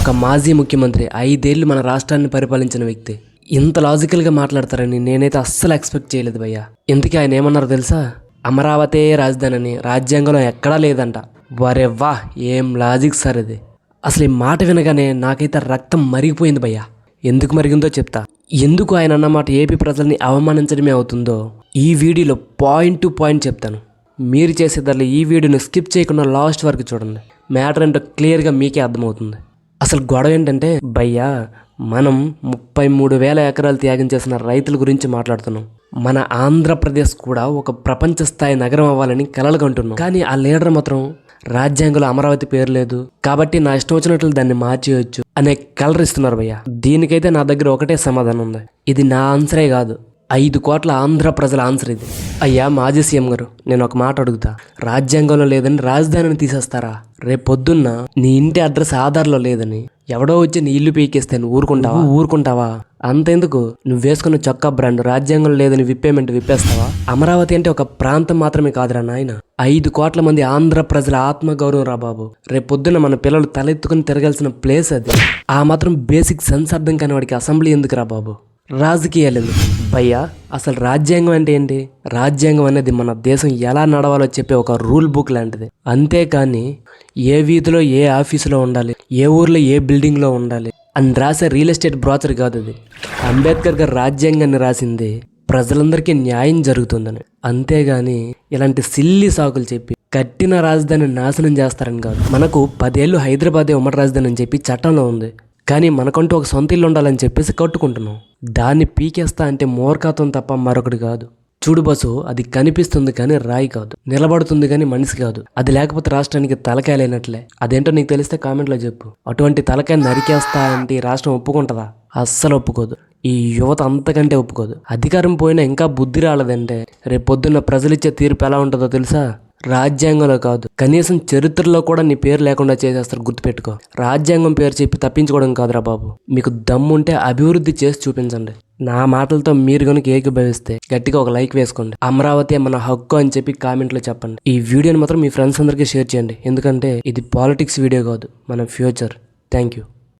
ఒక మాజీ ముఖ్యమంత్రి 5 ఏళ్లు మన రాష్ట్రాన్ని పరిపాలించిన వ్యక్తి ఇంత లాజికల్గా మాట్లాడతారని నేనైతే అస్సలు ఎక్స్పెక్ట్ చేయలేదు భయ్యా. ఇంతకీ ఆయన ఏమన్నారో తెలుసా? అమరావతి రాజధాని అని రాజ్యాంగంలో ఎక్కడా లేదంట. వరే వా, ఏం లాజిక్ సార్ ఇది. అసలు ఈ మాట వినగానే నాకైతే రక్తం మరిగిపోయింది భయ్యా. ఎందుకు మరిగిందో చెప్తా. ఎందుకు ఆయన అన్నమాట ఏపీ ప్రజల్ని అవమానించడమే అవుతుందో ఈ వీడియోలో పాయింట్ టు పాయింట్ చెప్తాను. మీరు చేసేదాన్ని ఈ వీడియోని స్కిప్ చేయకుండా లాస్ట్ వరకు చూడండి. మ్యాటర్ ఏంటో క్లియర్గా మీకే అర్థమవుతుంది. అసలు గొడవ ఏంటంటే భయ్యా, మనం 33,000 ఎకరాలు త్యాగం చేసిన రైతుల గురించి మాట్లాడుతున్నాం. మన ఆంధ్రప్రదేశ్ కూడా ఒక ప్రపంచ స్థాయి నగరం అవ్వాలని కలలు కంటున్నాం. కానీ ఆ లీడర్ మాత్రం రాజ్యాంగంలో అమరావతి పేరు లేదు కాబట్టి నా ఇష్టం వచ్చినట్లు దాన్ని మార్చేయచ్చు అనే కలర్ ఇస్తున్నారు భయ్యా. దీనికైతే నా దగ్గర ఒకటే సమాధానం ఉంది. ఇది నా ఆన్సరే కాదు, 5 కోట్ల ఆంధ్ర ప్రజల ఆన్సర్ ఇది. అయ్యా మాజీ సీఎం గారు, నేను ఒక మాట అడుగుతా. రాజ్యాంగంలో లేదని రాజధానిని తీసేస్తారా? రేపు పొద్దున్న నీ ఇంటి అడ్రస్ ఆధార్లో లేదని ఎవడో వచ్చి నీ ఇల్లు పీకేస్తే నువ్వు ఊరుకుంటావా? అంతెందుకు, నువ్వు వేసుకున్న చొక్కా బ్రాండ్ రాజ్యాంగంలో లేదని విప్పేస్తావా? అమరావతి అంటే ఒక ప్రాంతం మాత్రమే కాదురా నాయన, 5 కోట్ల మంది ఆంధ్ర ప్రజల ఆత్మగౌరవం రా బాబు. రేపు పొద్దున్న మన పిల్లలు తలెత్తుకుని తిరగాల్సిన ప్లేస్ అది. ఆ మాత్రం బేసిక్ సెన్స్ అర్థం కాని వాడికి అసెంబ్లీ ఎందుకు రా బాబు, రాజకీయాలు భయ్యా. అసలు రాజ్యాంగం అంటే ఏంటి? రాజ్యాంగం అనేది మన దేశం ఎలా నడవాలో చెప్పే ఒక రూల్ బుక్ లాంటిది. అంతేకాని ఏ వీధిలో ఏ ఆఫీసులో ఉండాలి, ఏ ఊర్లో ఏ బిల్డింగ్లో ఉండాలి అని రాసే రియల్ ఎస్టేట్ బ్రోచర్ కాదు అది. అంబేద్కర్ గారు రాజ్యాంగాన్ని రాసింది ప్రజలందరికీ న్యాయం జరుగుతుందని, అంతేగాని ఇలాంటి సిల్లి సాకులు చెప్పి కట్టిన రాజధాని నాశనం చేస్తారని కాదు. మనకు 10 ఏళ్ళు హైదరాబాదే ఉమ్మడి రాజధాని అని చెప్పి చట్టంలో ఉంది. కానీ మనకంటూ ఒక సొంత ఇల్లు ఉండాలని చెప్పేసి కట్టుకుంటున్నాం. దాన్ని పీకేస్తా అంటే మూర్ఖత్వం తప్ప మరొకటి కాదు. చూడు బస్సు, అది కనిపిస్తుంది కానీ రాయి కాదు, నిలబడుతుంది కానీ మనిషి కాదు. అది లేకపోతే రాష్ట్రానికి తలకాయ లేనట్లే. అదేంటో నీకు తెలిస్తే కామెంట్లో చెప్పు. అటువంటి తలకాయ నరికేస్తా అంటే ఈ రాష్ట్రం ఒప్పుకుంటుందా? అస్సలు ఒప్పుకోదు. ఈ యువత అంతకంటే ఒప్పుకోదు. అధికారం పోయినా ఇంకా బుద్ధి రాలేదంటే రేపు పొద్దున్న ప్రజలిచ్చే తీర్పు ఎలా ఉంటుందో తెలుసా? రాజ్యాంగంలో కాదు, కనీసం చరిత్రలో కూడా నీ పేరు లేకుండా చేసేస్తారు. గుర్తుపెట్టుకో. రాజ్యాంగం పేరు చెప్పి తప్పించుకోవడం కాదురా బాబు. మీకు దమ్ముంటే అభివృద్ధి చేసి చూపించండి. నా మాటలతో మీరు కనుక ఏకీభవిస్తే గట్టిగా ఒక లైక్ వేసుకోండి. అమరావతి మన హక్కు అని చెప్పి కామెంట్లో చెప్పండి. ఈ వీడియోని మాత్రం మీ ఫ్రెండ్స్ అందరికీ షేర్ చేయండి. ఎందుకంటే ఇది పాలిటిక్స్ వీడియో కాదు, మన ఫ్యూచర్. Thank you.